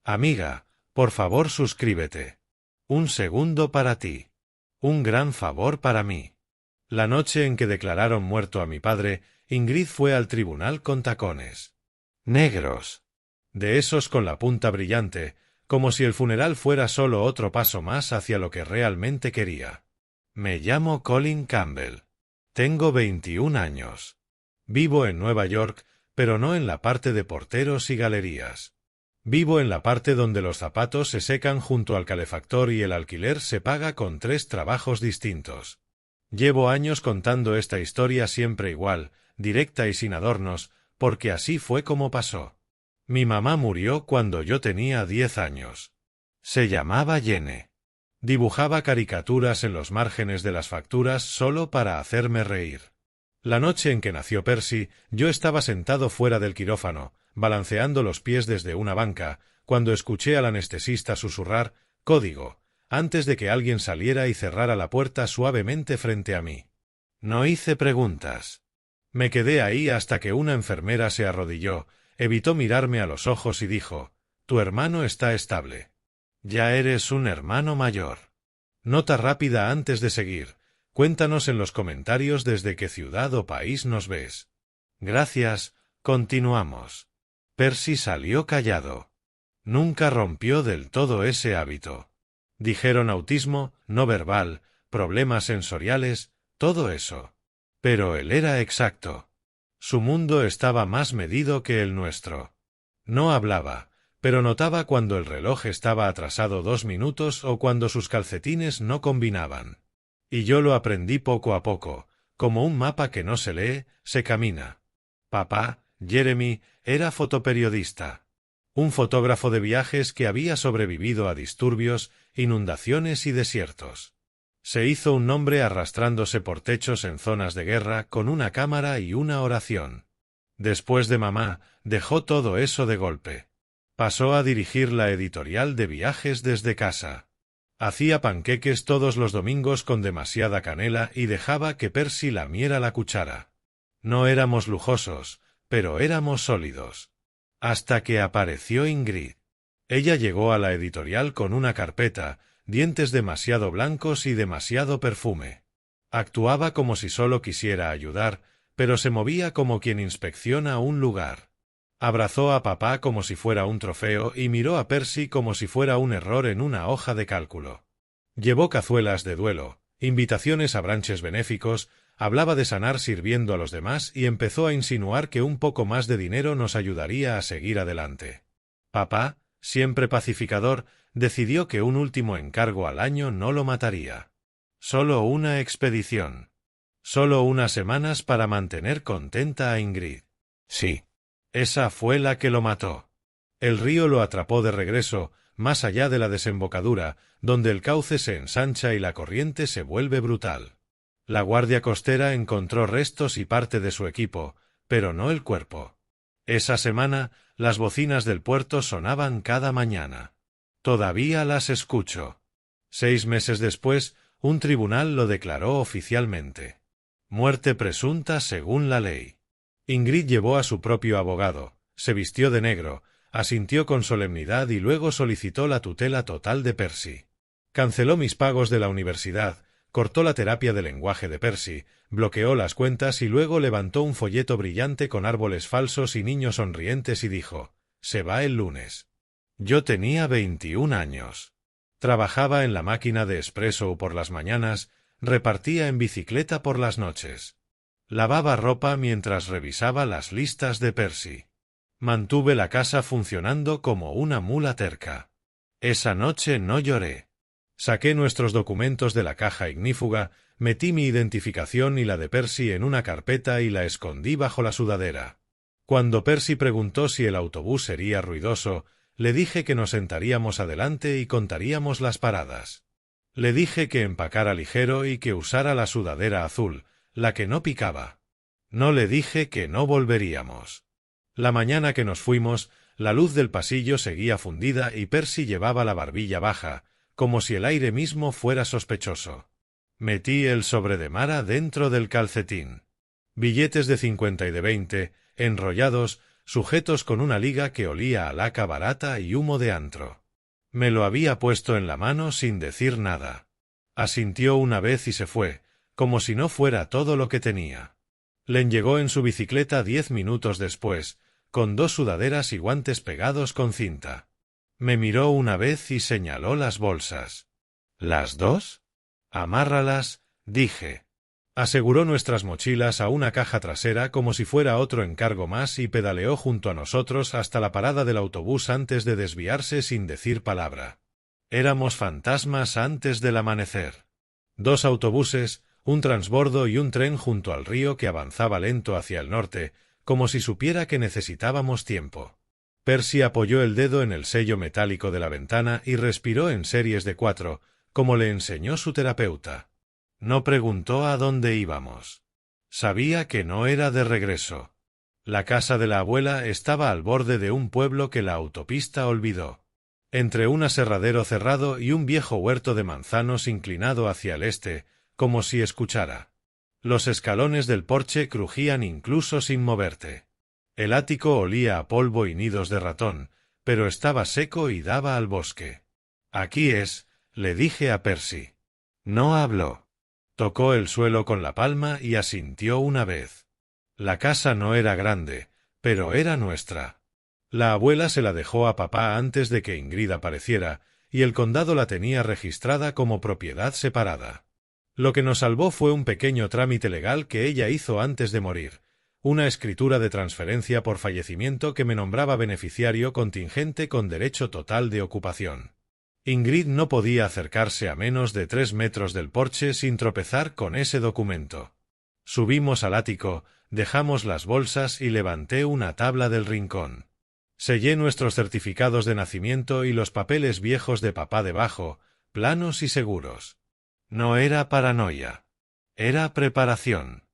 Amiga, por favor suscríbete. Un segundo para ti. Un gran favor para mí. La noche en que declararon muerto a mi padre, Ingrid fue al tribunal con tacones negros, de esos con la punta brillante, como si el funeral fuera solo otro paso más hacia lo que realmente quería. Me llamo Colin Campbell. Tengo 21 años. Vivo en Nueva York, pero no en la parte de porteros y galerías. Vivo en la parte donde los zapatos se secan junto al calefactor y el alquiler se paga con 3 trabajos distintos. Llevo años contando esta historia siempre igual, directa y sin adornos, porque así fue como pasó. Mi mamá murió cuando yo tenía 10 años. Se llamaba Jene. Dibujaba caricaturas en los márgenes de las facturas solo para hacerme reír. La noche en que nació Percy, yo estaba sentado fuera del quirófano, balanceando los pies desde una banca, cuando escuché al anestesista susurrar «Código», antes de que alguien saliera y cerrara la puerta suavemente frente a mí. No hice preguntas. Me quedé ahí hasta que una enfermera se arrodilló, evitó mirarme a los ojos y dijo «Tu hermano está estable. Ya eres un hermano mayor». Nota rápida antes de seguir. Cuéntanos en los comentarios desde qué ciudad o país nos ves. Gracias, continuamos. Percy salió callado. Nunca rompió del todo ese hábito. Dijeron autismo, no verbal, problemas sensoriales, todo eso. Pero él era exacto. Su mundo estaba más medido que el nuestro. No hablaba, pero notaba cuando el reloj estaba atrasado 2 minutos o cuando sus calcetines no combinaban. Y yo lo aprendí poco a poco, como un mapa que no se lee, se camina. Papá, Jeremy, era fotoperiodista. Un fotógrafo de viajes que había sobrevivido a disturbios, inundaciones y desiertos. Se hizo un nombre arrastrándose por techos en zonas de guerra con una cámara y una oración. Después de mamá, dejó todo eso de golpe. Pasó a dirigir la editorial de viajes desde casa. Hacía panqueques todos los domingos con demasiada canela y dejaba que Percy lamiera la cuchara. No éramos lujosos, pero éramos sólidos. Hasta que apareció Ingrid. Ella llegó a la editorial con una carpeta, dientes demasiado blancos y demasiado perfume. Actuaba como si solo quisiera ayudar, pero se movía como quien inspecciona un lugar. Abrazó a papá como si fuera un trofeo y miró a Percy como si fuera un error en una hoja de cálculo. Llevó cazuelas de duelo, invitaciones a branches benéficos, hablaba de sanar sirviendo a los demás y empezó a insinuar que un poco más de dinero nos ayudaría a seguir adelante. Papá, siempre pacificador, decidió que un último encargo al año no lo mataría. Solo una expedición. Solo unas semanas para mantener contenta a Ingrid. Sí. Esa fue la que lo mató. El río lo atrapó de regreso, más allá de la desembocadura, donde el cauce se ensancha y la corriente se vuelve brutal. La guardia costera encontró restos y parte de su equipo, pero no el cuerpo. Esa semana, las bocinas del puerto sonaban cada mañana. Todavía las escucho. 6 meses después, un tribunal lo declaró oficialmente. Muerte presunta según la ley. Ingrid llevó a su propio abogado, se vistió de negro, asintió con solemnidad y luego solicitó la tutela total de Percy. Canceló mis pagos de la universidad, cortó la terapia de lenguaje de Percy, bloqueó las cuentas y luego levantó un folleto brillante con árboles falsos y niños sonrientes y dijo, «Se va el lunes». Yo tenía 21 años. Trabajaba en la máquina de espresso por las mañanas, repartía en bicicleta por las noches. Lavaba ropa mientras revisaba las listas de Percy. Mantuve la casa funcionando como una mula terca. Esa noche no lloré. Saqué nuestros documentos de la caja ignífuga, metí mi identificación y la de Percy en una carpeta y la escondí bajo la sudadera. Cuando Percy preguntó si el autobús sería ruidoso, le dije que nos sentaríamos adelante y contaríamos las paradas. Le dije que empacara ligero y que usara la sudadera azul, la que no picaba. No le dije que no volveríamos. La mañana que nos fuimos, la luz del pasillo seguía fundida y Percy llevaba la barbilla baja, como si el aire mismo fuera sospechoso. Metí el sobre de Mara dentro del calcetín. Billetes de 50 y de 20, enrollados, sujetos con una liga que olía a laca barata y humo de antro. Me lo había puesto en la mano sin decir nada. Asintió una vez y se fue, como si no fuera todo lo que tenía. Len llegó en su bicicleta 10 minutos después, con 2 sudaderas y guantes pegados con cinta. Me miró una vez y señaló las bolsas. ¿Las 2? Amárralas, dije. Aseguró nuestras mochilas a una caja trasera como si fuera otro encargo más y pedaleó junto a nosotros hasta la parada del autobús antes de desviarse sin decir palabra. Éramos fantasmas antes del amanecer. 2 autobuses, un transbordo y un tren junto al río que avanzaba lento hacia el norte, como si supiera que necesitábamos tiempo. Percy apoyó el dedo en el sello metálico de la ventana y respiró en series de 4, como le enseñó su terapeuta. No preguntó a dónde íbamos. Sabía que no era de regreso. La casa de la abuela estaba al borde de un pueblo que la autopista olvidó. Entre un aserradero cerrado y un viejo huerto de manzanos inclinado hacia el este, como si escuchara. Los escalones del porche crujían incluso sin moverte. El ático olía a polvo y nidos de ratón, pero estaba seco y daba al bosque. Aquí es, le dije a Percy. No habló. Tocó el suelo con la palma y asintió una vez. La casa no era grande, pero era nuestra. La abuela se la dejó a papá antes de que Ingrid apareciera, y el condado la tenía registrada como propiedad separada. Lo que nos salvó fue un pequeño trámite legal que ella hizo antes de morir, una escritura de transferencia por fallecimiento que me nombraba beneficiario contingente con derecho total de ocupación. Ingrid no podía acercarse a menos de 3 metros del porche sin tropezar con ese documento. Subimos al ático, dejamos las bolsas y levanté una tabla del rincón. Sellé nuestros certificados de nacimiento y los papeles viejos de papá debajo, planos y seguros. No era paranoia. Era preparación.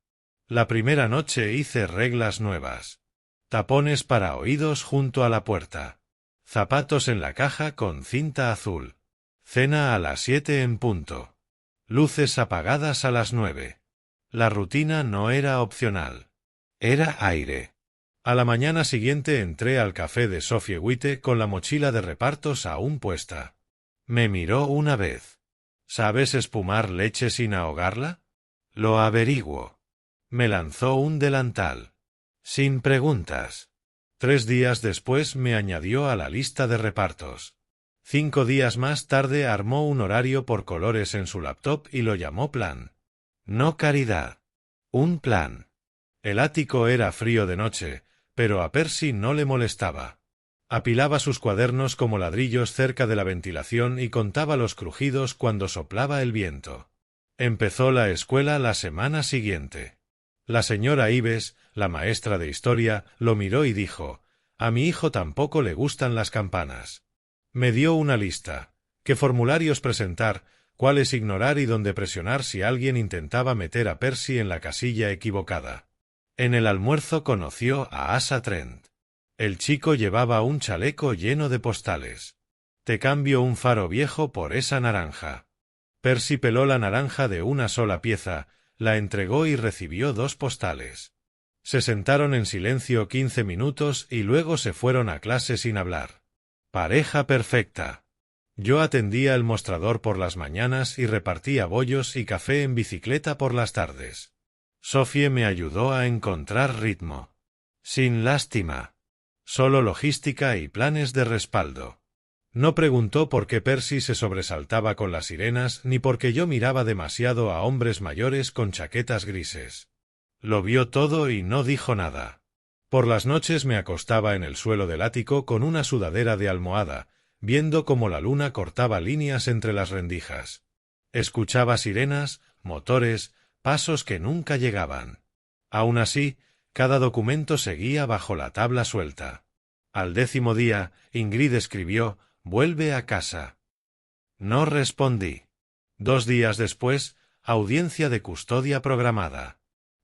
La primera noche hice reglas nuevas. Tapones para oídos junto a la puerta. Zapatos en la caja con cinta azul. Cena a las 7 en punto. Luces apagadas a las 9. La rutina no era opcional. Era aire. A la mañana siguiente entré al café de Sophie Witte con la mochila de repartos aún puesta. Me miró una vez. ¿Sabes espumar leche sin ahogarla? Lo averiguo. Me lanzó un delantal. Sin preguntas. 3 días después me añadió a la lista de repartos. 5 días más tarde armó un horario por colores en su laptop y lo llamó plan. No caridad. Un plan. El ático era frío de noche, pero a Percy no le molestaba. Apilaba sus cuadernos como ladrillos cerca de la ventilación y contaba los crujidos cuando soplaba el viento. Empezó la escuela la semana siguiente. La señora Ives, la maestra de historia, lo miró y dijo: «A mi hijo tampoco le gustan las campanas». Me dio una lista. ¿Qué formularios presentar, cuáles ignorar y dónde presionar si alguien intentaba meter a Percy en la casilla equivocada? En el almuerzo conoció a Asa Trent. El chico llevaba un chaleco lleno de postales. «Te cambio un faro viejo por esa naranja». Percy peló la naranja de una sola pieza, la entregó y recibió 2 postales. Se sentaron en silencio 15 minutos y luego se fueron a clase sin hablar. Pareja perfecta. Yo atendía el mostrador por las mañanas y repartía bollos y café en bicicleta por las tardes. Sophie me ayudó a encontrar ritmo. Sin lástima. Solo logística y planes de respaldo. No preguntó por qué Percy se sobresaltaba con las sirenas ni por qué yo miraba demasiado a hombres mayores con chaquetas grises. Lo vio todo y no dijo nada. Por las noches me acostaba en el suelo del ático con una sudadera de almohada, viendo cómo la luna cortaba líneas entre las rendijas. Escuchaba sirenas, motores, pasos que nunca llegaban. Aún así, cada documento seguía bajo la tabla suelta. Al 10º día, Ingrid escribió: «Vuelve a casa». No respondí. 2 días después, audiencia de custodia programada.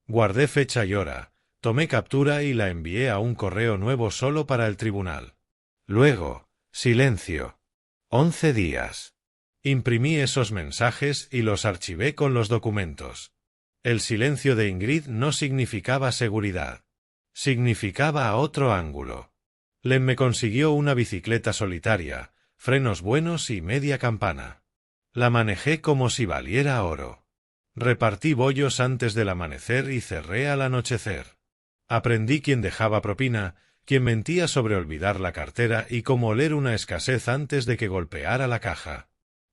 Guardé fecha y hora, tomé captura y la envié a un correo nuevo solo para el tribunal. Luego, silencio. 11 días. Imprimí esos mensajes y los archivé con los documentos. El silencio de Ingrid no significaba seguridad. Significaba a otro ángulo. Lem me consiguió una bicicleta solitaria, frenos buenos y media campana. La manejé como si valiera oro. Repartí bollos antes del amanecer y cerré al anochecer. Aprendí quién dejaba propina, quién mentía sobre olvidar la cartera y cómo oler una escasez antes de que golpeara la caja.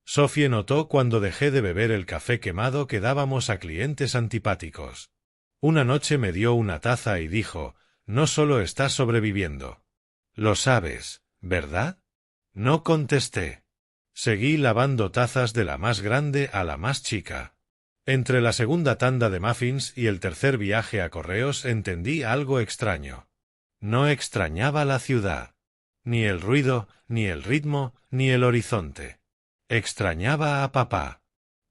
Sophie notó cuando dejé de beber el café quemado que dábamos a clientes antipáticos. Una noche me dio una taza y dijo, «No solo estás sobreviviendo. Lo sabes, ¿verdad?» No contesté. Seguí lavando tazas de la más grande a la más chica. Entre la segunda tanda de muffins y el tercer viaje a correos entendí algo extraño. No extrañaba la ciudad. Ni el ruido, ni el ritmo, ni el horizonte. Extrañaba a papá.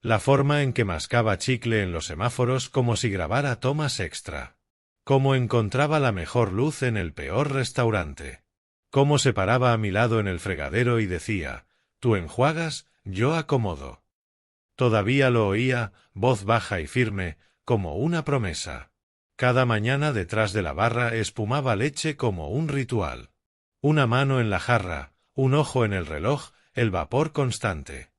La forma en que mascaba chicle en los semáforos como si grabara tomas extra. Cómo encontraba la mejor luz en el peor restaurante. Cómo se paraba a mi lado en el fregadero y decía, «Tú enjuagas, yo acomodo». Todavía lo oía, voz baja y firme, como una promesa. Cada mañana detrás de la barra espumaba leche como un ritual. Una mano en la jarra, un ojo en el reloj, el vapor constante.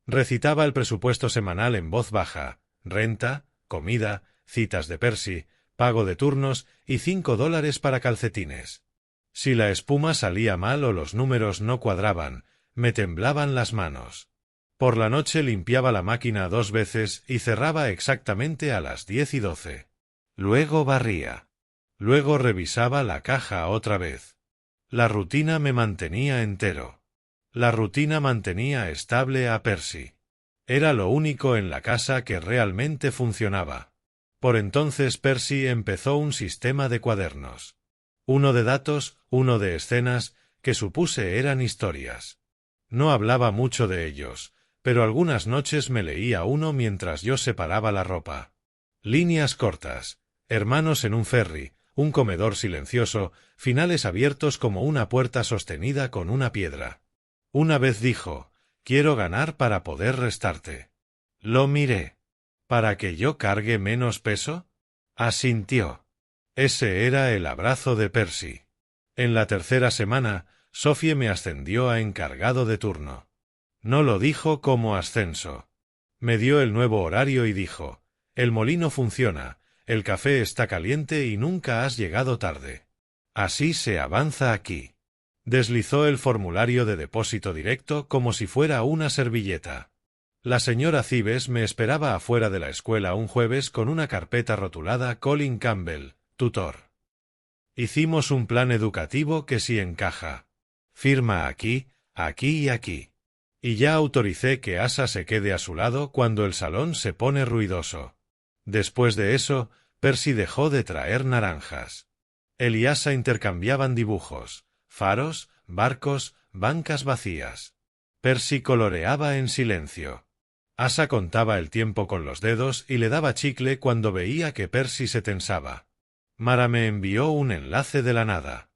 Recitaba el presupuesto semanal en voz baja, renta, comida, citas de Percy, pago de turnos y $5 para calcetines. Si la espuma salía mal o los números no cuadraban, me temblaban las manos. Por la noche limpiaba la máquina 2 veces y cerraba exactamente a las 10:12. Luego barría. Luego revisaba la caja otra vez. La rutina me mantenía entero. La rutina mantenía estable a Percy. Era lo único en la casa que realmente funcionaba. Por entonces Percy empezó un sistema de cuadernos. Uno de datos, uno de escenas, que supuse eran historias. No hablaba mucho de ellos, pero algunas noches me leía uno mientras yo separaba la ropa. Líneas cortas, hermanos en un ferry, un comedor silencioso, finales abiertos como una puerta sostenida con una piedra. Una vez dijo, «Quiero ganar para poder restarte». Lo miré. ¿Para que yo cargue menos peso? Asintió. Ese era el abrazo de Percy. En la tercera semana, Sophie me ascendió a encargado de turno. No lo dijo como ascenso. Me dio el nuevo horario y dijo, «El molino funciona, el café está caliente y nunca has llegado tarde. Así se avanza aquí». Deslizó el formulario de depósito directo como si fuera una servilleta. La señora Cibes me esperaba afuera de la escuela un jueves con una carpeta rotulada Colin Campbell, tutor. Hicimos un plan educativo que sí encaja. Firma aquí, aquí y aquí. Y ya autoricé que Asa se quede a su lado cuando el salón se pone ruidoso. Después de eso, Percy dejó de traer naranjas. Él y Asa intercambiaban dibujos, faros, barcos, bancas vacías. Percy coloreaba en silencio. Asa contaba el tiempo con los dedos y le daba chicle cuando veía que Percy se tensaba. Mara me envió un enlace de la nada.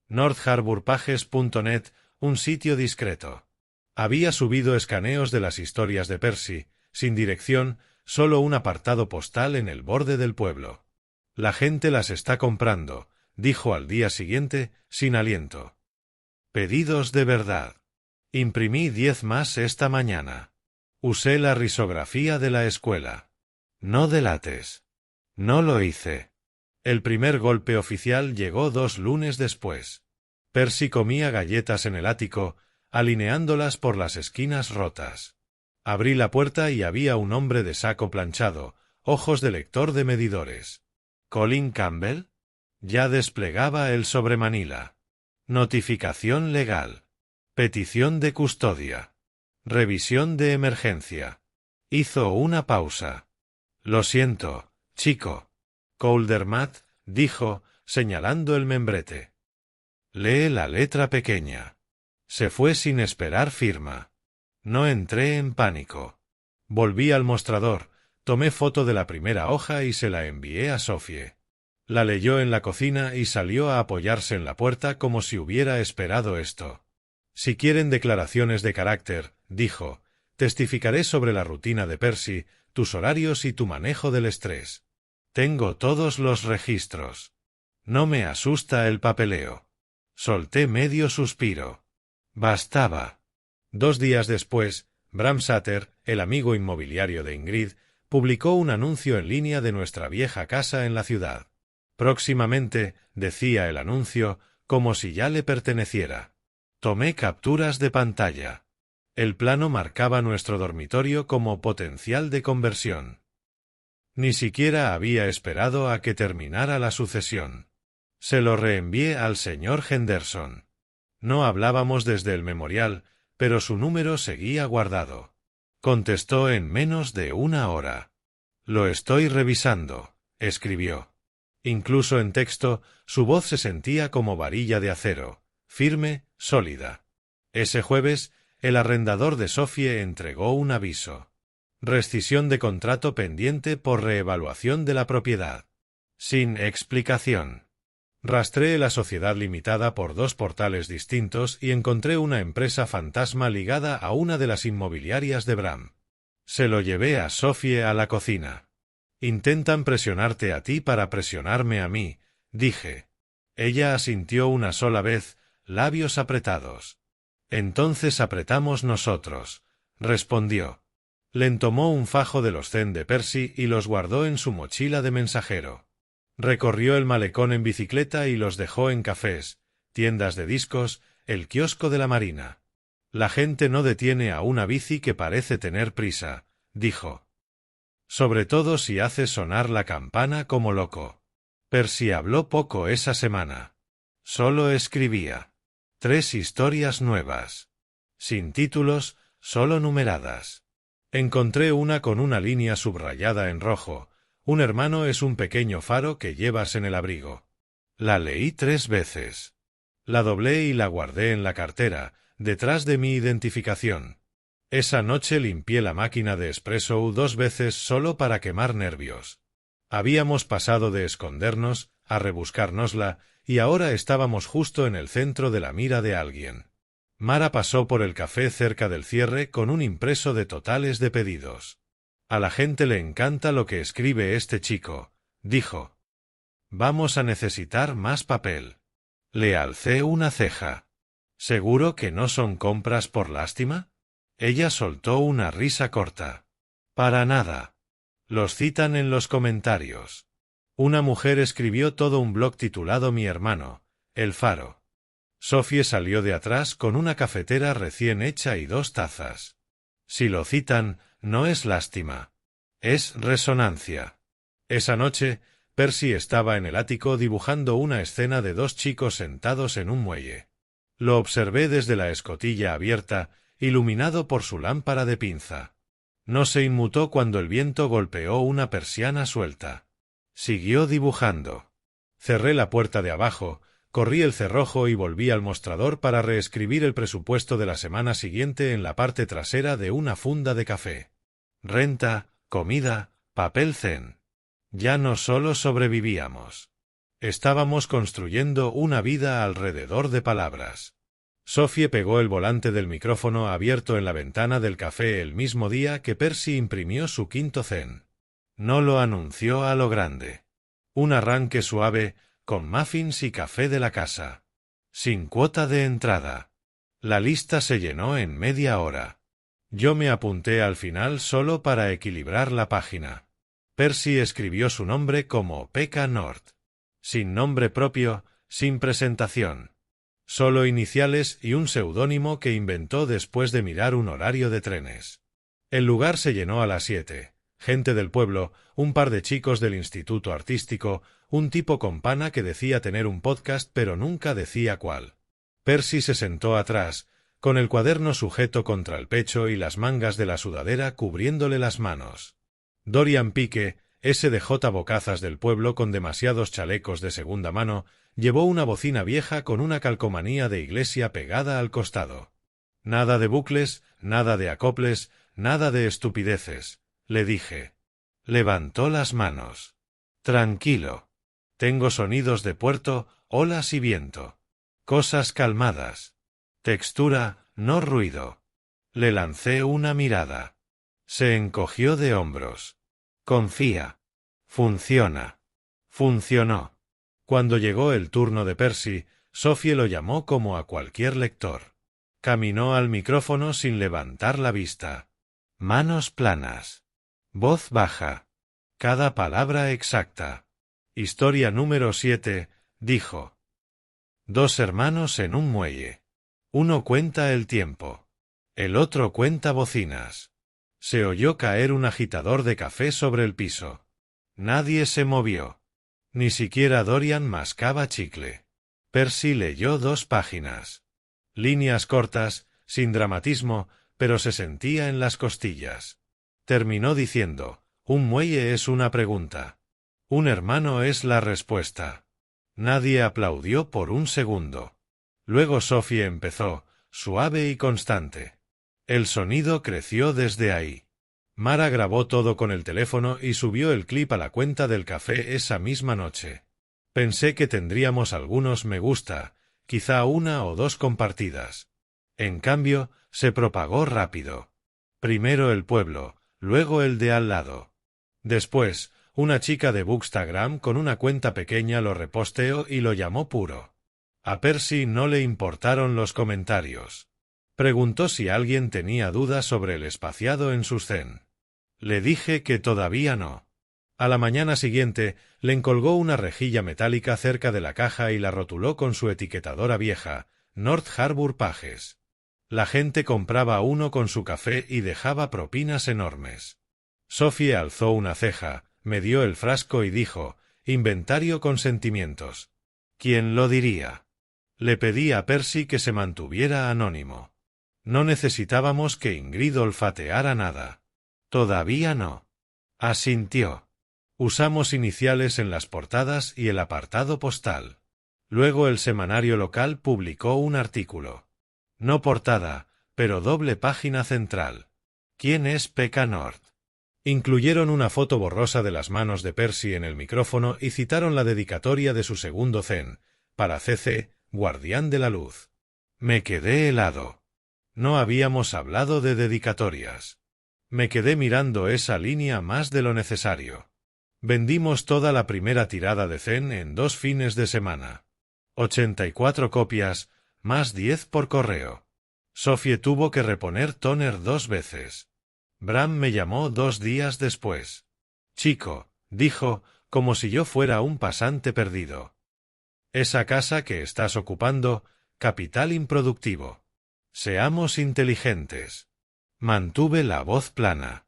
northharbourpages.net, un sitio discreto. Había subido escaneos de las historias de Percy, sin dirección, solo un apartado postal en el borde del pueblo. «La gente las está comprando», dijo al día siguiente, sin aliento. «Pedidos de verdad. Imprimí 10 más esta mañana. Usé la risografía de la escuela. No delates». No lo hice. El primer golpe oficial llegó 2 lunes después. Percy comía galletas en el ático, alineándolas por las esquinas rotas. Abrí la puerta y había un hombre de saco planchado, ojos de lector de medidores. ¿Colin Campbell? Ya desplegaba el sobremanila. Notificación legal. Petición de custodia. Revisión de emergencia. Hizo una pausa. «Lo siento, chico». Couldermatt dijo, señalando el membrete. «Lee la letra pequeña». Se fue sin esperar firma. No entré en pánico. Volví al mostrador, tomé foto de la primera hoja y se la envié a Sophie. La leyó en la cocina y salió a apoyarse en la puerta como si hubiera esperado esto. «Si quieren declaraciones de carácter», dijo, «testificaré sobre la rutina de Percy, tus horarios y tu manejo del estrés. Tengo todos los registros». No me asusta el papeleo. Solté medio suspiro. Bastaba. 2 días después, Bram Sutter, el amigo inmobiliario de Ingrid, publicó un anuncio en línea de nuestra vieja casa en la ciudad. Próximamente, decía el anuncio, como si ya le perteneciera. Tomé capturas de pantalla. El plano marcaba nuestro dormitorio como potencial de conversión. Ni siquiera había esperado a que terminara la sucesión. Se lo reenvié al señor Henderson. No hablábamos desde el memorial, pero su número seguía guardado. Contestó en menos de 1 hora. Lo estoy revisando, escribió. Incluso en texto, su voz se sentía como varilla de acero, firme, sólida. Ese jueves, el arrendador de Sophie entregó un aviso. Rescisión de contrato pendiente por reevaluación de la propiedad. Sin explicación. Rastreé la sociedad limitada por 2 portales distintos y encontré una empresa fantasma ligada a una de las inmobiliarias de Bram. Se lo llevé a Sophie a la cocina. Intentan presionarte a ti para presionarme a mí, dije. Ella asintió una sola vez, labios apretados. Entonces apretamos nosotros, respondió. Le entomó un fajo de los zen de Percy y los guardó en su mochila de mensajero. Recorrió el malecón en bicicleta y los dejó en cafés, tiendas de discos, el kiosco de la Marina. La gente no detiene a una bici que parece tener prisa, dijo. Sobre todo si hace sonar la campana como loco. Percy habló poco esa semana. Solo escribía. 3 historias nuevas. Sin títulos, solo numeradas. Encontré una con una línea subrayada en rojo. Un hermano es un pequeño faro que llevas en el abrigo. La leí 3 veces. La doblé y la guardé en la cartera, detrás de mi identificación. Esa noche limpié la máquina de espresso 2 veces solo para quemar nervios. Habíamos pasado de escondernos a rebuscárnosla y ahora estábamos justo en el centro de la mira de alguien. Mara pasó por el café cerca del cierre con un impreso de totales de pedidos. A la gente le encanta lo que escribe este chico, dijo. Vamos a necesitar más papel. Le alcé una ceja. ¿Seguro que no son compras por lástima? Ella soltó una risa corta. Para nada. Los citan en los comentarios. Una mujer escribió todo un blog titulado Mi hermano, El Faro. Sophie salió de atrás con una cafetera recién hecha y 2 tazas. Si lo citan, no es lástima. Es resonancia. Esa noche, Percy estaba en el ático dibujando una escena de 2 chicos sentados en un muelle. Lo observé desde la escotilla abierta, iluminado por su lámpara de pinza. No se inmutó cuando el viento golpeó una persiana suelta. Siguió dibujando. Cerré la puerta de abajo, corrí el cerrojo y volví al mostrador para reescribir el presupuesto de la semana siguiente en la parte trasera de una funda de café. Renta, comida, papel zen. Ya no solo sobrevivíamos. Estábamos construyendo una vida alrededor de palabras. Sophie pegó el volante del micrófono abierto en la ventana del café el mismo día que Percy imprimió su 5º zen. No lo anunció a lo grande. Un arranque suave, con muffins y café de la casa. Sin cuota de entrada. La lista se llenó en media hora. Yo me apunté al final solo para equilibrar la página. Percy escribió su nombre como P.K. North. Sin nombre propio, sin presentación. Solo iniciales y un seudónimo que inventó después de mirar un horario de trenes. El lugar se llenó a las 7. Gente del pueblo, un par de chicos del instituto artístico, un tipo con pana que decía tener un podcast pero nunca decía cuál. Percy se sentó atrás, con el cuaderno sujeto contra el pecho y las mangas de la sudadera cubriéndole las manos. Dorian Pique, ese de J. Bocazas del pueblo con demasiados chalecos de segunda mano, llevó una bocina vieja con una calcomanía de iglesia pegada al costado. Nada de bucles, nada de acoples, nada de estupideces, le dije. Levantó las manos. Tranquilo. Tengo sonidos de puerto, olas y viento. Cosas calmadas. Textura, no ruido. Le lancé una mirada. Se encogió de hombros. Confía. Funciona. Funcionó. Cuando llegó el turno de Percy, Sophie lo llamó como a cualquier lector. Caminó al micrófono sin levantar la vista. Manos planas. Voz baja. Cada palabra exacta. Historia número 7, dijo. Dos hermanos en un muelle. Uno cuenta el tiempo. El otro cuenta bocinas. Se oyó caer un agitador de café sobre el piso. Nadie se movió. Ni siquiera Dorian mascaba chicle. Percy leyó 2 páginas. Líneas cortas, sin dramatismo, pero se sentía en las costillas. Terminó diciendo, un muelle es una pregunta. Un hermano es la respuesta. Nadie aplaudió por un segundo. Luego Sophie empezó, suave y constante. El sonido creció desde ahí. Mara grabó todo con el teléfono y subió el clip a la cuenta del café esa misma noche. Pensé que tendríamos algunos me gusta, quizá 1 o 2 compartidas. En cambio, se propagó rápido. Primero el pueblo, luego el de al lado. Después, una chica de Bookstagram con una cuenta pequeña lo reposteó y lo llamó puro. A Percy no le importaron los comentarios. Preguntó si alguien tenía dudas sobre el espaciado en sus zen. Le dije que todavía no. A la mañana siguiente, le encolgó una rejilla metálica cerca de la caja y la rotuló con su etiquetadora vieja, North Harbour Pages. La gente compraba uno con su café y dejaba propinas enormes. Sophie alzó una ceja, me dio el frasco y dijo, inventario con sentimientos. ¿Quién lo diría? Le pedí a Percy que se mantuviera anónimo. No necesitábamos que Ingrid olfateara nada. Todavía no. Asintió. Usamos iniciales en las portadas y el apartado postal. Luego el semanario local publicó un artículo. No portada, pero doble página central. ¿Quién es Pekka North? Incluyeron una foto borrosa de las manos de Percy en el micrófono y citaron la dedicatoria de su segundo zen, para CC, Guardián de la Luz. Me quedé helado. No habíamos hablado de dedicatorias. Me quedé mirando esa línea más de lo necesario. Vendimos toda la primera tirada de zen en 2 fines de semana. 84 copias, más 10 por correo. Sophie tuvo que reponer Toner 2 veces. Bram me llamó 2 días después. Chico, dijo, como si yo fuera un pasante perdido. Esa casa que estás ocupando, capital improductivo. Seamos inteligentes. Mantuve la voz plana.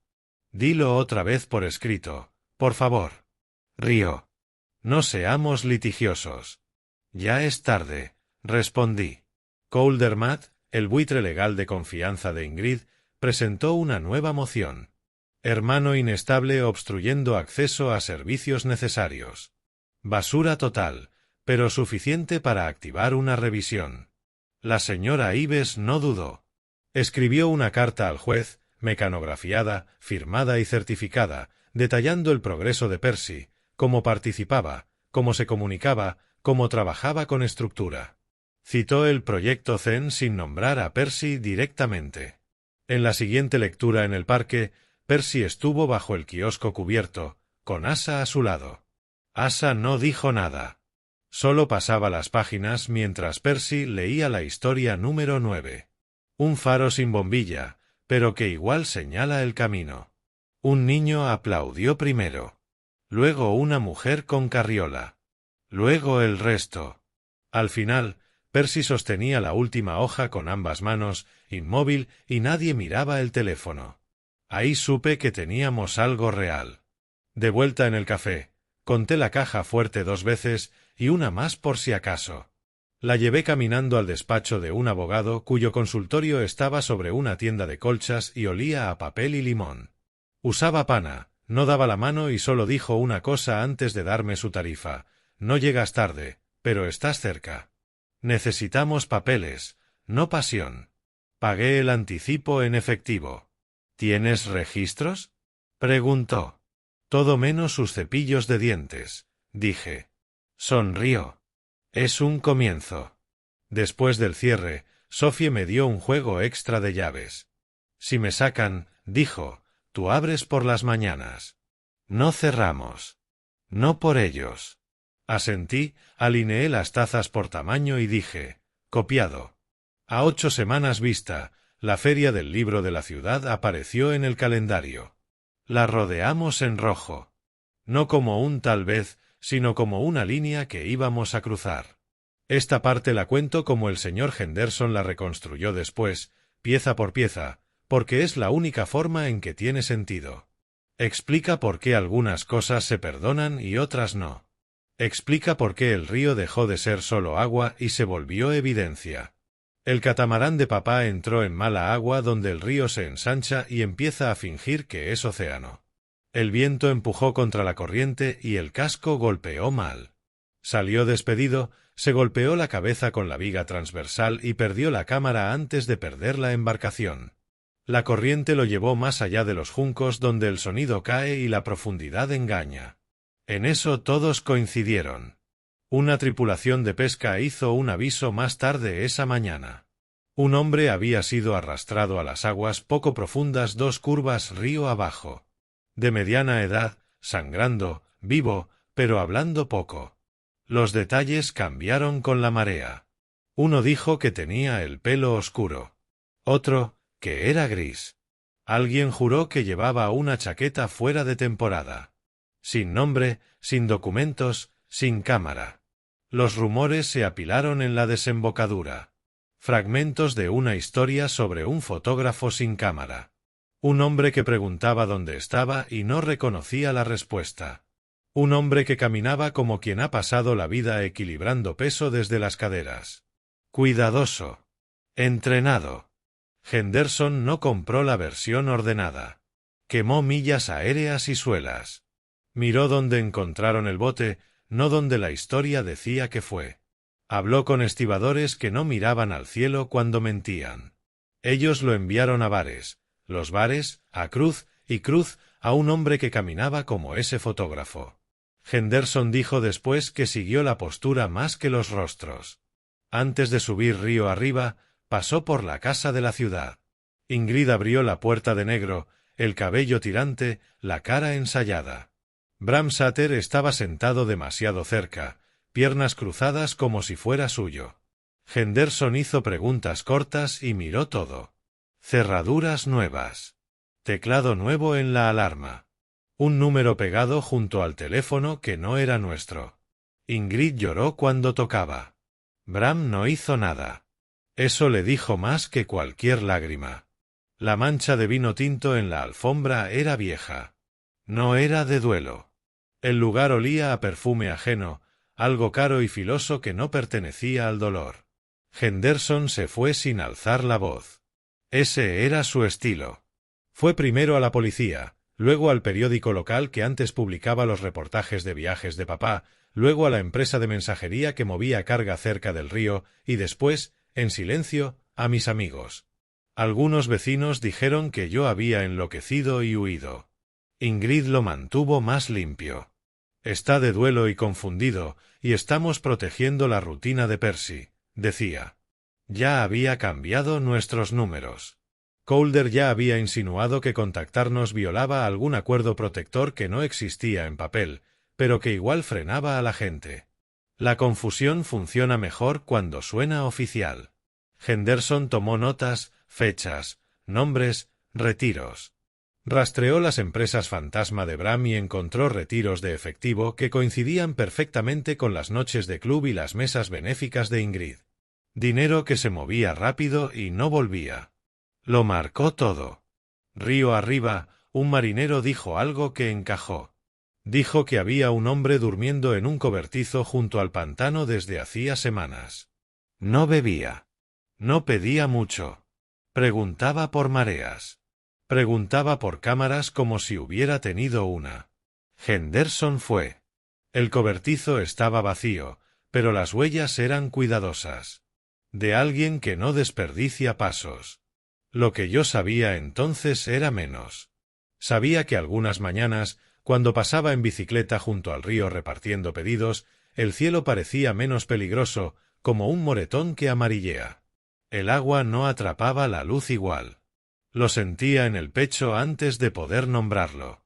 Dilo otra vez por escrito, por favor. Río. No seamos litigiosos. Ya es tarde, respondí. Couldermatt, el buitre legal de confianza de Ingrid, presentó una nueva moción. Hermano inestable obstruyendo acceso a servicios necesarios. Basura total, pero suficiente para activar una revisión. La señora Ives no dudó. Escribió una carta al juez, mecanografiada, firmada y certificada, detallando el progreso de Percy, cómo participaba, cómo se comunicaba, cómo trabajaba con estructura. Citó el proyecto Zen sin nombrar a Percy directamente. En la siguiente lectura en el parque, Percy estuvo bajo el kiosco cubierto, con Asa a su lado. Asa no dijo nada. Solo pasaba las páginas mientras Percy leía la historia número 9. Un faro sin bombilla, pero que igual señala el camino. Un niño aplaudió primero. Luego una mujer con carriola. Luego el resto. Al final, Percy sostenía la última hoja con ambas manos, inmóvil, y nadie miraba el teléfono. Ahí supe que teníamos algo real. De vuelta en el café, conté la caja fuerte 2 veces y una más por si acaso. La llevé caminando al despacho de un abogado cuyo consultorio estaba sobre una tienda de colchas y olía a papel y limón. Usaba pana, no daba la mano y solo dijo una cosa antes de darme su tarifa. No llegas tarde, pero estás cerca. Necesitamos papeles, no pasión. Pagué el anticipo en efectivo. ¿Tienes registros? Preguntó. Todo menos sus cepillos de dientes, dije. Sonrió. Es un comienzo. Después del cierre, Sophie me dio un juego extra de llaves. Si me sacan, dijo, tú abres por las mañanas. No cerramos. No por ellos. Asentí, alineé las tazas por tamaño y dije, copiado. A 8 semanas vista, la feria del libro de la ciudad apareció en el calendario. La rodeamos en rojo. No como un tal vez, sino como una línea que íbamos a cruzar. Esta parte la cuento como el señor Henderson la reconstruyó después, pieza por pieza, porque es la única forma en que tiene sentido. Explica por qué algunas cosas se perdonan y otras no. Explica por qué el río dejó de ser solo agua y se volvió evidencia. El catamarán de papá entró en mala agua donde el río se ensancha y empieza a fingir que es océano. El viento empujó contra la corriente y el casco golpeó mal. Salió despedido, se golpeó la cabeza con la viga transversal y perdió la cámara antes de perder la embarcación. La corriente lo llevó más allá de los juncos donde el sonido cae y la profundidad engaña. En eso todos coincidieron. Una tripulación de pesca hizo un aviso más tarde esa mañana. Un hombre había sido arrastrado a las aguas poco profundas 2 curvas río abajo. De mediana edad, sangrando, vivo, pero hablando poco. Los detalles cambiaron con la marea. Uno dijo que tenía el pelo oscuro. Otro, que era gris. Alguien juró que llevaba una chaqueta fuera de temporada. Sin nombre, sin documentos, sin cámara. Los rumores se apilaron en la desembocadura. Fragmentos de una historia sobre un fotógrafo sin cámara. Un hombre que preguntaba dónde estaba y no reconocía la respuesta. Un hombre que caminaba como quien ha pasado la vida equilibrando peso desde las caderas. Cuidadoso. Entrenado. Henderson no compró la versión ordenada. Quemó millas aéreas y suelas. Miró donde encontraron el bote, no donde la historia decía que fue. Habló con estibadores que no miraban al cielo cuando mentían. Ellos lo enviaron a bares, los bares, a Cruz, y Cruz, a un hombre que caminaba como ese fotógrafo. Henderson dijo después que siguió la postura más que los rostros. Antes de subir río arriba, pasó por la casa de la ciudad. Ingrid abrió la puerta de negro, el cabello tirante, la cara ensayada. Bram Sutter estaba sentado demasiado cerca, piernas cruzadas como si fuera suyo. Henderson hizo preguntas cortas y miró todo. Cerraduras nuevas. Teclado nuevo en la alarma. Un número pegado junto al teléfono que no era nuestro. Ingrid lloró cuando tocaba. Bram no hizo nada. Eso le dijo más que cualquier lágrima. La mancha de vino tinto en la alfombra era vieja. No era de duelo. El lugar olía a perfume ajeno, algo caro y filoso que no pertenecía al dolor. Henderson se fue sin alzar la voz. Ese era su estilo. Fue primero a la policía, luego al periódico local que antes publicaba los reportajes de viajes de papá, luego a la empresa de mensajería que movía carga cerca del río y después, en silencio, a mis amigos. Algunos vecinos dijeron que yo había enloquecido y huido. Ingrid lo mantuvo más limpio. Está de duelo y confundido, y estamos protegiendo la rutina de Percy, decía. Ya había cambiado nuestros números. Calder ya había insinuado que contactarnos violaba algún acuerdo protector que no existía en papel, pero que igual frenaba a la gente. La confusión funciona mejor cuando suena oficial. Henderson tomó notas, fechas, nombres, retiros. Rastreó las empresas fantasma de Bram y encontró retiros de efectivo que coincidían perfectamente con las noches de club y las mesas benéficas de Ingrid. Dinero que se movía rápido y no volvía. Lo marcó todo. Río arriba, un marinero dijo algo que encajó. Dijo que había un hombre durmiendo en un cobertizo junto al pantano desde hacía semanas. No bebía. No pedía mucho. Preguntaba por mareas. Preguntaba por cámaras como si hubiera tenido una. Henderson fue. El cobertizo estaba vacío, pero las huellas eran cuidadosas. De alguien que no desperdicia pasos. Lo que yo sabía entonces era menos. Sabía que algunas mañanas, cuando pasaba en bicicleta junto al río repartiendo pedidos, el cielo parecía menos peligroso, como un moretón que amarillea. El agua no atrapaba la luz igual. Lo sentía en el pecho antes de poder nombrarlo.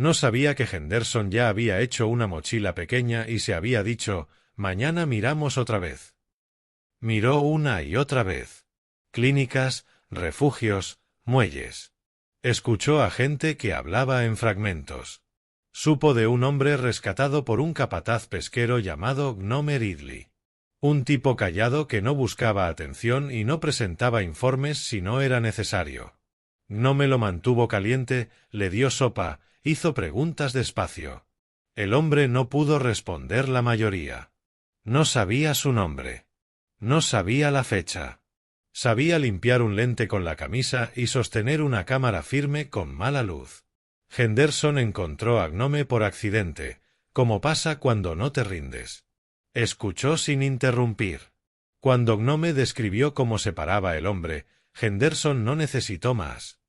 No sabía que Henderson ya había hecho una mochila pequeña y se había dicho, mañana miramos otra vez. Miró una y otra vez. Clínicas, refugios, muelles. Escuchó a gente que hablaba en fragmentos. Supo de un hombre rescatado por un capataz pesquero llamado Gnome Ridley. Un tipo callado que no buscaba atención y no presentaba informes si no era necesario. Gnome lo mantuvo caliente, le dio sopa, hizo preguntas despacio. El hombre no pudo responder la mayoría. No sabía su nombre. No sabía la fecha. Sabía limpiar un lente con la camisa y sostener una cámara firme con mala luz. Henderson encontró a Gnome por accidente, como pasa cuando no te rindes. Escuchó sin interrumpir. Cuando Gnome describió cómo se paraba el hombre, Henderson no necesitó más.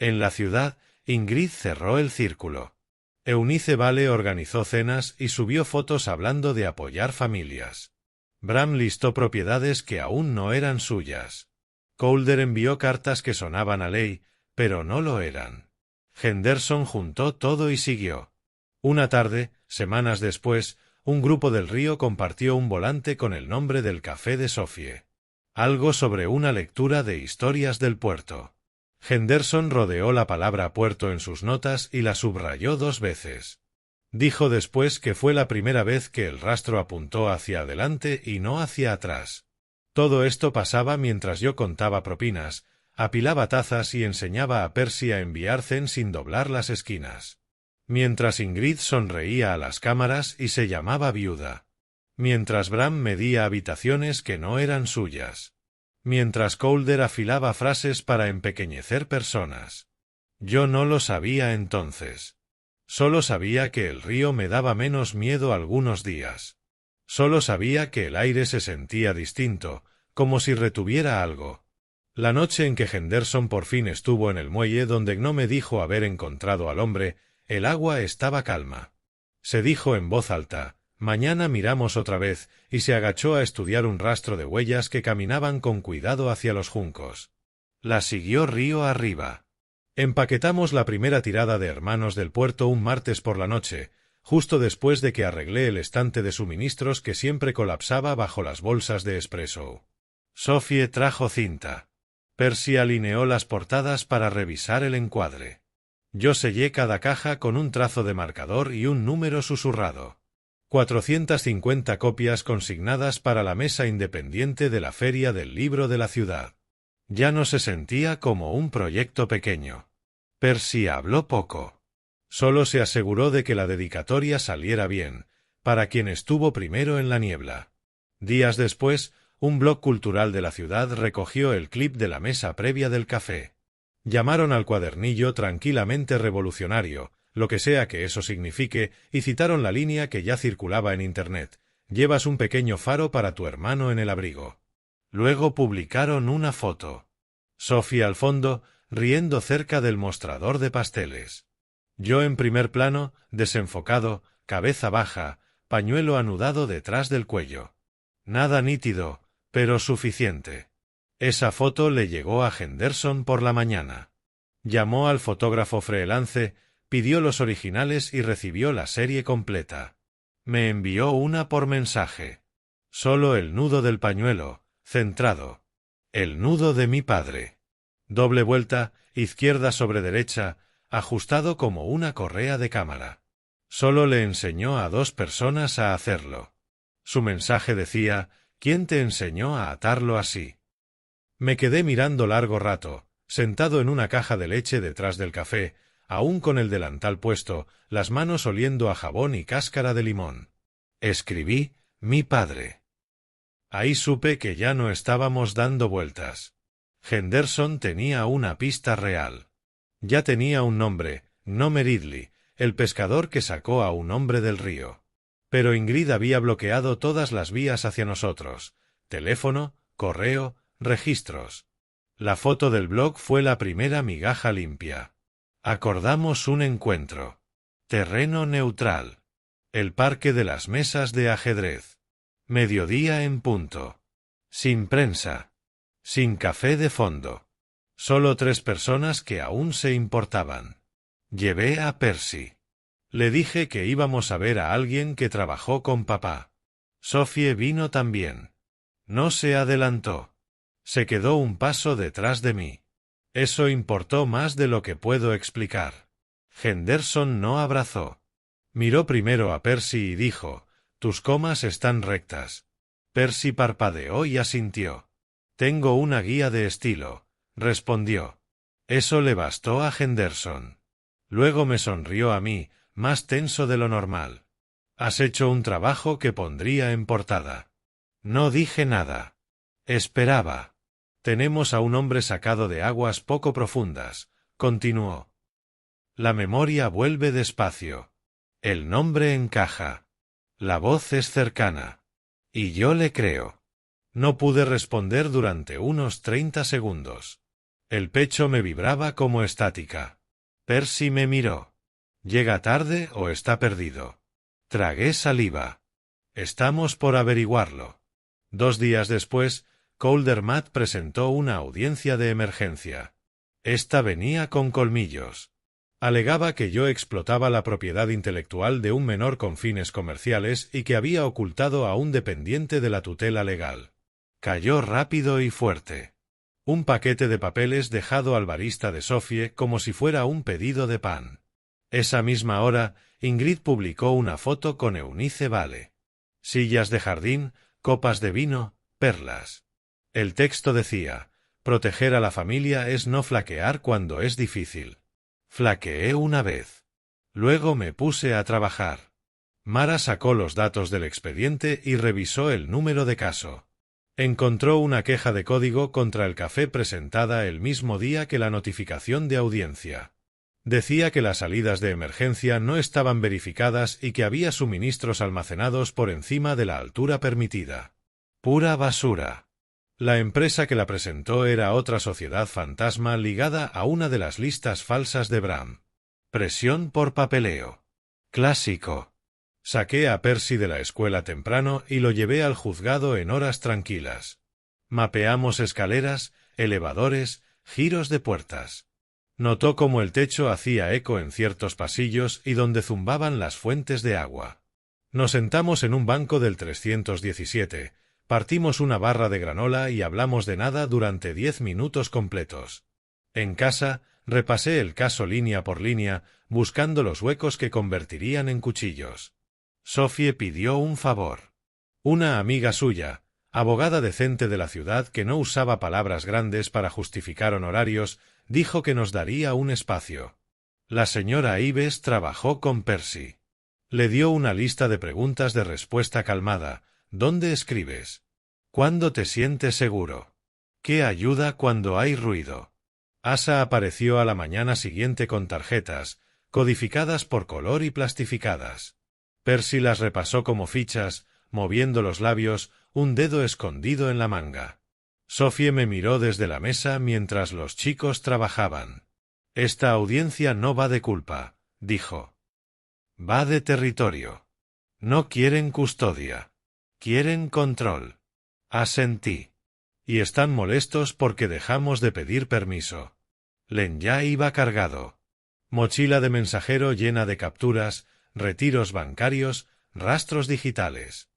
En la ciudad, Ingrid cerró el círculo. Eunice Vale organizó cenas y subió fotos hablando de apoyar familias. Bram listó propiedades que aún no eran suyas. Calder envió cartas que sonaban a ley, pero no lo eran. Henderson juntó todo y siguió. Una tarde, semanas después, un grupo del Río compartió un volante con el nombre del café de Sophie. Algo sobre una lectura de historias del puerto. Henderson rodeó la palabra puerto en sus notas y la subrayó 2 veces. Dijo después que fue la primera vez que el rastro apuntó hacia adelante y no hacia atrás. Todo esto pasaba mientras yo contaba propinas, apilaba tazas y enseñaba a Percy a enviar zen sin doblar las esquinas. Mientras Ingrid sonreía a las cámaras y se llamaba viuda. Mientras Bram medía habitaciones que no eran suyas. Mientras Calder afilaba frases para empequeñecer personas. Yo no lo sabía entonces. Solo sabía que el río me daba menos miedo algunos días. Solo sabía que el aire se sentía distinto, como si retuviera algo. La noche en que Henderson por fin estuvo en el muelle donde Gnome dijo haber encontrado al hombre, el agua estaba calma. Se dijo en voz alta, mañana miramos otra vez, y se agachó a estudiar un rastro de huellas que caminaban con cuidado hacia los juncos. La siguió río arriba. Empaquetamos la primera tirada de Hermanos del Puerto un martes por la noche, justo después de que arreglé el estante de suministros que siempre colapsaba bajo las bolsas de espresso. Sophie trajo cinta. Percy alineó las portadas para revisar el encuadre. Yo sellé cada caja con un trazo de marcador y un número susurrado. 450 copias consignadas para la mesa independiente de la Feria del Libro de la ciudad. Ya no se sentía como un proyecto pequeño. Percy habló poco. Solo se aseguró de que la dedicatoria saliera bien, para quien estuvo primero en la niebla. Días después, un blog cultural de la ciudad recogió el clip de la mesa previa del café. Llamaron al cuadernillo tranquilamente revolucionario, lo que sea que eso signifique, y citaron la línea que ya circulaba en Internet. Llevas un pequeño faro para tu hermano en el abrigo. Luego publicaron una foto. Sophie al fondo, riendo cerca del mostrador de pasteles. Yo en primer plano, desenfocado, cabeza baja, pañuelo anudado detrás del cuello. Nada nítido, pero suficiente. Esa foto le llegó a Henderson por la mañana. Llamó al fotógrafo freelance, pidió los originales y recibió la serie completa. Me envió una por mensaje. Solo el nudo del pañuelo, centrado. El nudo de mi padre. Doble vuelta, izquierda sobre derecha, ajustado como una correa de cámara. Solo le enseñó a 2 personas a hacerlo. Su mensaje decía, ¿quién te enseñó a atarlo así? Me quedé mirando largo rato, sentado en una caja de leche detrás del café, aún con el delantal puesto, las manos oliendo a jabón y cáscara de limón. Escribí, mi padre. Ahí supe que ya no estábamos dando vueltas. Henderson tenía una pista real. Ya tenía un nombre, Gnome Ridley, el pescador que sacó a un hombre del río. Pero Ingrid había bloqueado todas las vías hacia nosotros, teléfono, correo, registros. La foto del blog fue la primera migaja limpia. Acordamos un encuentro. Terreno neutral. El parque de las mesas de ajedrez. Mediodía en punto. Sin prensa. Sin café de fondo. Solo 3 personas que aún se importaban. Llevé a Percy. Le dije que íbamos a ver a alguien que trabajó con papá. Sophie vino también. No se adelantó. Se quedó un paso detrás de mí. Eso importó más de lo que puedo explicar. Henderson no abrazó. Miró primero a Percy y dijo: «Tus comas están rectas». Percy parpadeó y asintió. «Tengo una guía de estilo», respondió. Eso le bastó a Henderson. Luego me sonrió a mí, más tenso de lo normal. «Has hecho un trabajo que pondría en portada». No dije nada. Esperaba. «Tenemos a un hombre sacado de aguas poco profundas», continuó. La memoria vuelve despacio. El nombre encaja. La voz es cercana. Y yo le creo. No pude responder durante unos 30 segundos. El pecho me vibraba como estática. Percy me miró. ¿Llega tarde o está perdido? Tragué saliva. Estamos por averiguarlo. 2 días después, Couldermatt presentó una audiencia de emergencia. Esta venía con colmillos. Alegaba que yo explotaba la propiedad intelectual de un menor con fines comerciales y que había ocultado a un dependiente de la tutela legal. Cayó rápido y fuerte. Un paquete de papeles dejado al barista de Sophie como si fuera un pedido de pan. Esa misma hora, Ingrid publicó una foto con Eunice Vale. Sillas de jardín, copas de vino, perlas. El texto decía: «Proteger a la familia es no flaquear cuando es difícil». Flaqueé una vez. Luego me puse a trabajar. Mara sacó los datos del expediente y revisó el número de caso. Encontró una queja de código contra el café presentada el mismo día que la notificación de audiencia. Decía que las salidas de emergencia no estaban verificadas y que había suministros almacenados por encima de la altura permitida. Pura basura. La empresa que la presentó era otra sociedad fantasma ligada a una de las listas falsas de Bram. Presión por papeleo. Clásico. Saqué a Percy de la escuela temprano y lo llevé al juzgado en horas tranquilas. Mapeamos escaleras, elevadores, giros de puertas. Notó cómo el techo hacía eco en ciertos pasillos y donde zumbaban las fuentes de agua. Nos sentamos en un banco del 317, partimos una barra de granola y hablamos de nada durante 10 minutos completos. En casa, repasé el caso línea por línea, buscando los huecos que convertirían en cuchillos. Sophie pidió un favor. Una amiga suya, abogada decente de la ciudad que no usaba palabras grandes para justificar honorarios, dijo que nos daría un espacio. La señora Ives trabajó con Percy. Le dio una lista de preguntas de respuesta calmada. ¿Dónde escribes? ¿Cuándo te sientes seguro? ¿Qué ayuda cuando hay ruido? Asa apareció a la mañana siguiente con tarjetas, codificadas por color y plastificadas. Percy las repasó como fichas, moviendo los labios, un dedo escondido en la manga. Sophie me miró desde la mesa mientras los chicos trabajaban. «Esta audiencia no va de culpa», dijo. «Va de territorio. No quieren custodia. Quieren control». Asentí. «Y están molestos porque dejamos de pedir permiso». Len ya iba cargado. Mochila de mensajero llena de capturas, retiros bancarios, rastros digitales.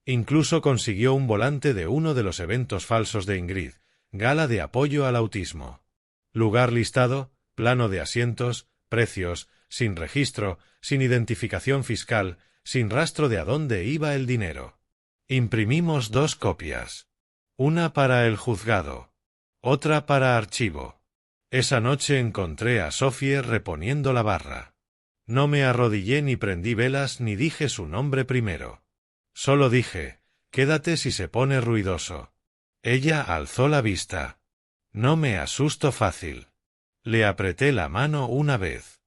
Incluso consiguió un volante de uno de los eventos falsos de Ingrid, gala de apoyo al autismo. Lugar listado, plano de asientos, precios, sin registro, sin identificación fiscal, sin rastro de a dónde iba el dinero. Imprimimos 2 copias. Una para el juzgado. Otra para archivo. Esa noche encontré a Sophie reponiendo la barra. No me arrodillé ni prendí velas ni dije su nombre primero. Solo dije: «Quédate si se pone ruidoso». Ella alzó la vista. No me asusto fácil. Le apreté la mano una vez.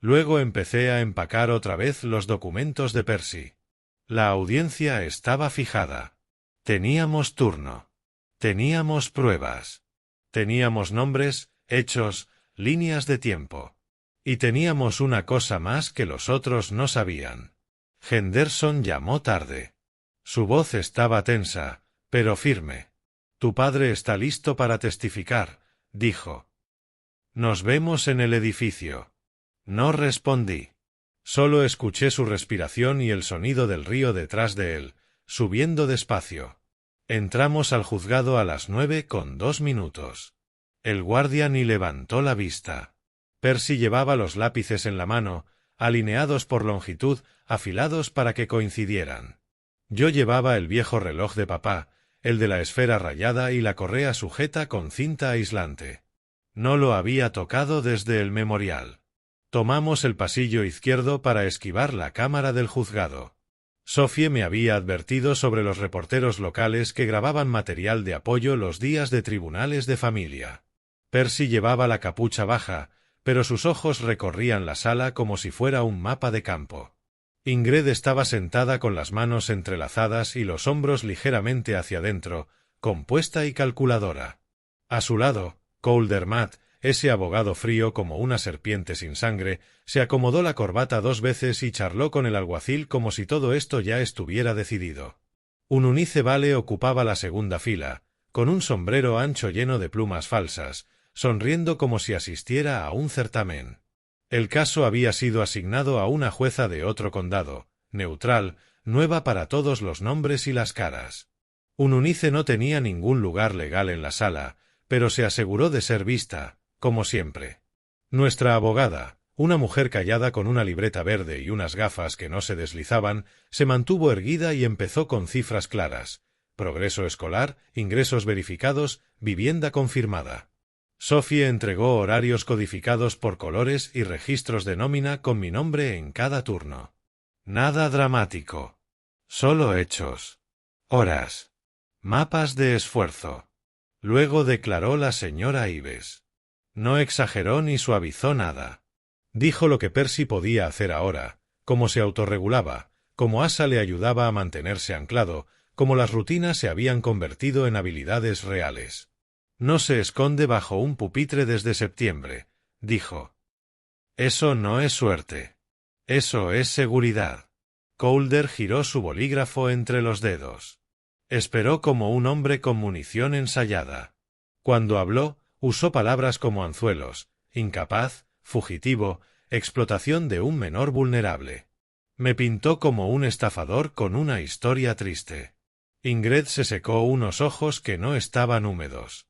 Luego empecé a empacar otra vez los documentos de Percy. La audiencia estaba fijada. Teníamos turno. Teníamos pruebas. Teníamos nombres, hechos, líneas de tiempo. Y teníamos una cosa más que los otros no sabían. Henderson llamó tarde. Su voz estaba tensa, pero firme. «Tu padre está listo para testificar», dijo. «Nos vemos en el edificio». No respondí. Solo escuché su respiración y el sonido del río detrás de él, subiendo despacio. Entramos al juzgado a las 9:02. El guardia ni levantó la vista. Percy llevaba los lápices en la mano, alineados por longitud, afilados para que coincidieran. Yo llevaba el viejo reloj de papá, el de la esfera rayada y la correa sujeta con cinta aislante. No lo había tocado desde el memorial. Tomamos el pasillo izquierdo para esquivar la cámara del juzgado. Sophie me había advertido sobre los reporteros locales que grababan material de apoyo los días de tribunales de familia. Percy llevaba la capucha baja, pero sus ojos recorrían la sala como si fuera un mapa de campo. Ingrid estaba sentada con las manos entrelazadas y los hombros ligeramente hacia adentro, compuesta y calculadora. A su lado, Couldermatt, ese abogado frío como una serpiente sin sangre, se acomodó la corbata 2 veces y charló con el alguacil como si todo esto ya estuviera decidido. Un unice vale ocupaba la segunda fila, con un sombrero ancho lleno de plumas falsas, sonriendo como si asistiera a un certamen. El caso había sido asignado a una jueza de otro condado, neutral, nueva para todos los nombres y las caras. Un unice no tenía ningún lugar legal en la sala, pero se aseguró de ser vista, como siempre. Nuestra abogada, una mujer callada con una libreta verde y unas gafas que no se deslizaban, se mantuvo erguida y empezó con cifras claras: progreso escolar, ingresos verificados, vivienda confirmada. Sophie entregó horarios codificados por colores y registros de nómina con mi nombre en cada turno. Nada dramático. Solo hechos. Horas. Mapas de esfuerzo. Luego declaró la señora Ives. No exageró ni suavizó nada. Dijo lo que Percy podía hacer ahora, cómo se autorregulaba, cómo Asa le ayudaba a mantenerse anclado, cómo las rutinas se habían convertido en habilidades reales. No se esconde bajo un pupitre desde septiembre, dijo. Eso no es suerte. Eso es seguridad. Coulder giró su bolígrafo entre los dedos. Esperó como un hombre con munición ensayada. Cuando habló, usó palabras como anzuelos, incapaz, fugitivo, explotación de un menor vulnerable. Me pintó como un estafador con una historia triste. Ingrid se secó unos ojos que no estaban húmedos.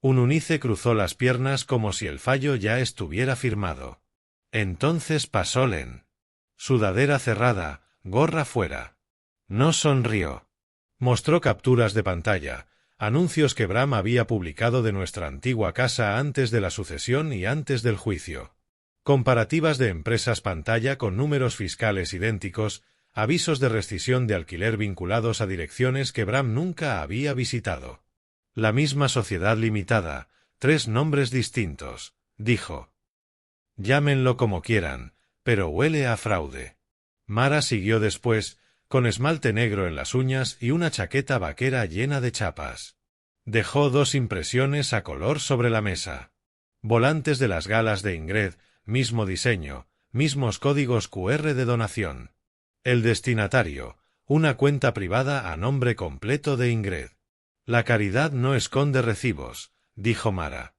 Un unice cruzó las piernas como si el fallo ya estuviera firmado. Entonces pasó Len. Sudadera cerrada, gorra fuera. No sonrió. Mostró capturas de pantalla, anuncios que Bram había publicado de nuestra antigua casa antes de la sucesión y antes del juicio. Comparativas de empresas pantalla con números fiscales idénticos, avisos de rescisión de alquiler vinculados a direcciones que Bram nunca había visitado. La misma sociedad limitada, 3 nombres distintos, dijo. Llámenlo como quieran, pero huele a fraude. Mara siguió después, con esmalte negro en las uñas y una chaqueta vaquera llena de chapas. Dejó 2 impresiones a color sobre la mesa. Volantes de las galas de Ingrid, mismo diseño, mismos códigos QR de donación. El destinatario, una cuenta privada a nombre completo de Ingrid. La caridad no esconde recibos, dijo Mara.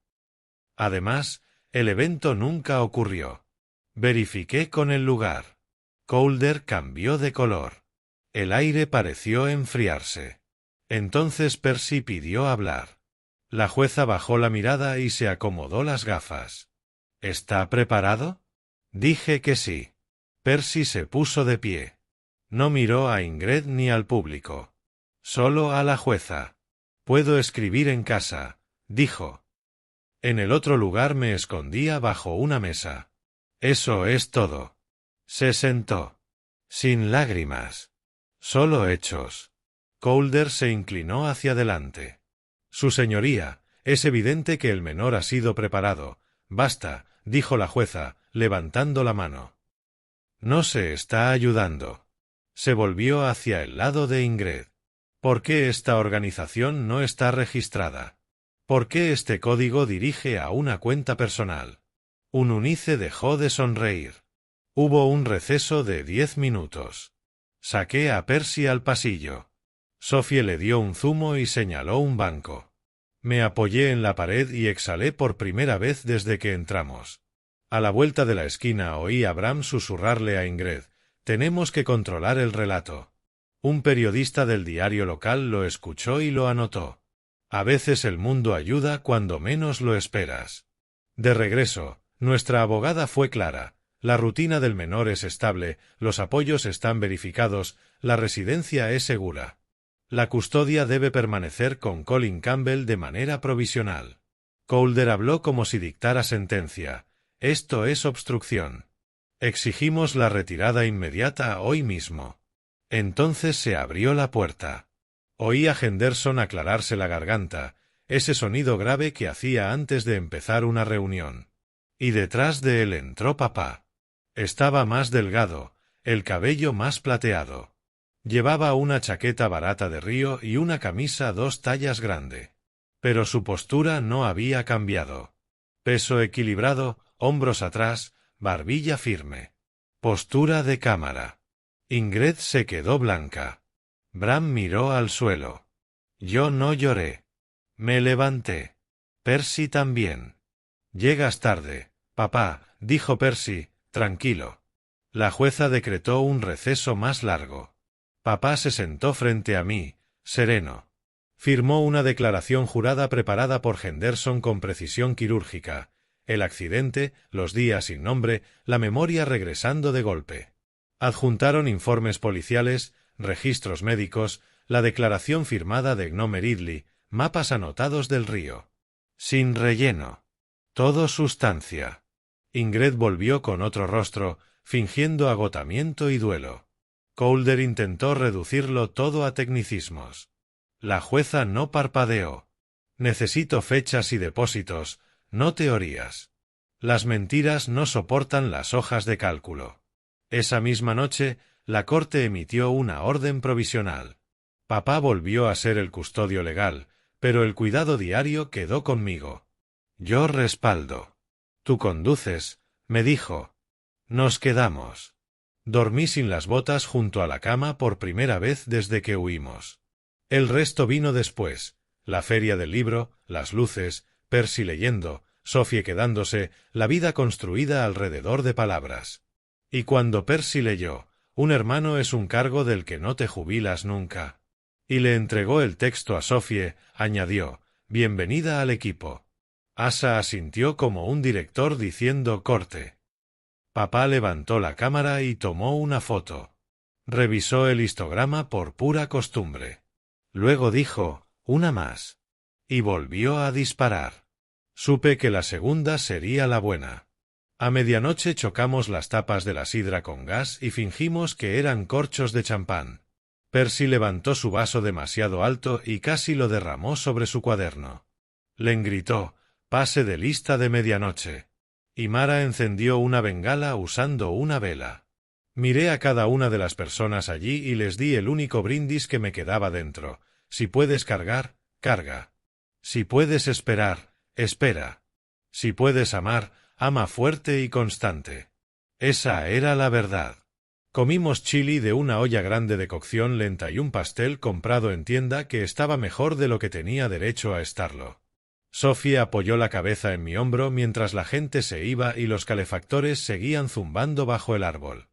Además, el evento nunca ocurrió. Verifiqué con el lugar. Coulder cambió de color. El aire pareció enfriarse. Entonces Percy pidió hablar. La jueza bajó la mirada y se acomodó las gafas. ¿Está preparado? Dije que sí. Percy se puso de pie. No miró a Ingrid ni al público. Solo a la jueza. Puedo escribir en casa, dijo. En el otro lugar me escondía bajo una mesa. Eso es todo. Se sentó. Sin lágrimas. Solo hechos. Coulder se inclinó hacia adelante. Su señoría, es evidente que el menor ha sido preparado. Basta, dijo la jueza, levantando la mano. No se está ayudando. Se volvió hacia el lado de Ingrid. ¿Por qué esta organización no está registrada? ¿Por qué este código dirige a una cuenta personal? Un unice dejó de sonreír. Hubo un receso de 10 minutos. Saqué a Percy al pasillo. Sophie le dio un zumo y señaló un banco. Me apoyé en la pared y exhalé por primera vez desde que entramos. A la vuelta de la esquina oí a Bram susurrarle a Ingrid: «Tenemos que controlar el relato». Un periodista del diario local lo escuchó y lo anotó. A veces el mundo ayuda cuando menos lo esperas. De regreso, nuestra abogada fue clara. La rutina del menor es estable, los apoyos están verificados, la residencia es segura. La custodia debe permanecer con Colin Campbell de manera provisional. Calder habló como si dictara sentencia. Esto es obstrucción. Exigimos la retirada inmediata hoy mismo. Entonces se abrió la puerta. Oí a Henderson aclararse la garganta, ese sonido grave que hacía antes de empezar una reunión. Y detrás de él entró papá. Estaba más delgado, el cabello más plateado. Llevaba una chaqueta barata de Río y una camisa 2 tallas grande. Pero su postura no había cambiado. Peso equilibrado, hombros atrás, barbilla firme. Postura de cámara. Ingrid se quedó blanca. Bram miró al suelo. Yo no lloré. Me levanté. Percy también. Llegas tarde, papá, dijo Percy, tranquilo. La jueza decretó un receso más largo. Papá se sentó frente a mí, sereno. Firmó una declaración jurada preparada por Henderson con precisión quirúrgica. El accidente, los días sin nombre, la memoria regresando de golpe. Adjuntaron informes policiales, registros médicos, la declaración firmada de Gnome Ridley, mapas anotados del río. Sin relleno. Todo sustancia. Ingrid volvió con otro rostro, fingiendo agotamiento y duelo. Calder intentó reducirlo todo a tecnicismos. La jueza no parpadeó. Necesito fechas y depósitos, no teorías. Las mentiras no soportan las hojas de cálculo. Esa misma noche, la corte emitió una orden provisional. Papá volvió a ser el custodio legal, pero el cuidado diario quedó conmigo. Yo respaldo. Tú conduces, me dijo. Nos quedamos. Dormí sin las botas junto a la cama por primera vez desde que huimos. El resto vino después, la feria del libro, las luces, Percy leyendo, Sophie quedándose, la vida construida alrededor de palabras. Y cuando Percy leyó, un hermano es un cargo del que no te jubilas nunca. Y le entregó el texto a Sophie, añadió, bienvenida al equipo. Asa asintió como un director diciendo corte. Papá levantó la cámara y tomó una foto. Revisó el histograma por pura costumbre. Luego dijo, una más. Y volvió a disparar. Supe que la segunda sería la buena. A medianoche chocamos las tapas de la sidra con gas y fingimos que eran corchos de champán. Percy levantó su vaso demasiado alto y casi lo derramó sobre su cuaderno. Len gritó, pase de lista de medianoche. Y Mara encendió una bengala usando una vela. Miré a cada una de las personas allí y les di el único brindis que me quedaba dentro. Si puedes cargar, carga. Si puedes esperar, espera. Si puedes amar, ama fuerte y constante. Esa era la verdad. Comimos chili de una olla grande de cocción lenta y un pastel comprado en tienda que estaba mejor de lo que tenía derecho a estarlo. Sophie apoyó la cabeza en mi hombro mientras la gente se iba y los calefactores seguían zumbando bajo el árbol.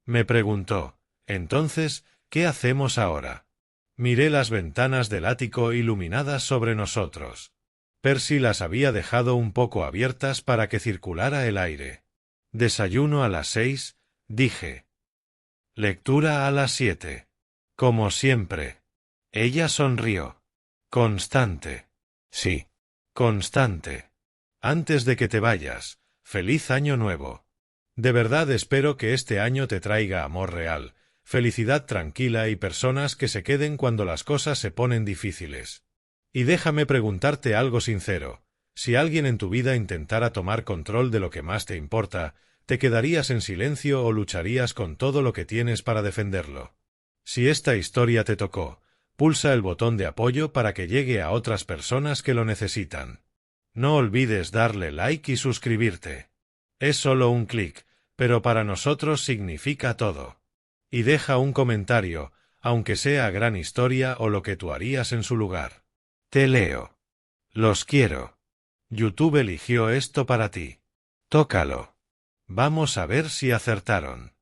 Me preguntó, entonces, ¿qué hacemos ahora? Miré las ventanas del ático iluminadas sobre nosotros. Percy las había dejado un poco abiertas para que circulara el aire. Desayuno a las 6, dije. Lectura a las 7. Como siempre. Ella sonrió. Constante. Sí. Constante. Antes de que te vayas, feliz año nuevo. De verdad espero que este año te traiga amor real, felicidad tranquila y personas que se queden cuando las cosas se ponen difíciles. Y déjame preguntarte algo sincero. Si alguien en tu vida intentara tomar control de lo que más te importa, ¿te quedarías en silencio o lucharías con todo lo que tienes para defenderlo? Si esta historia te tocó, pulsa el botón de apoyo para que llegue a otras personas que lo necesitan. No olvides darle like y suscribirte. Es solo un clic, pero para nosotros significa todo. Y deja un comentario, aunque sea gran historia o lo que tú harías en su lugar. Te leo. Los quiero. YouTube eligió esto para ti. Tócalo. Vamos a ver si acertaron.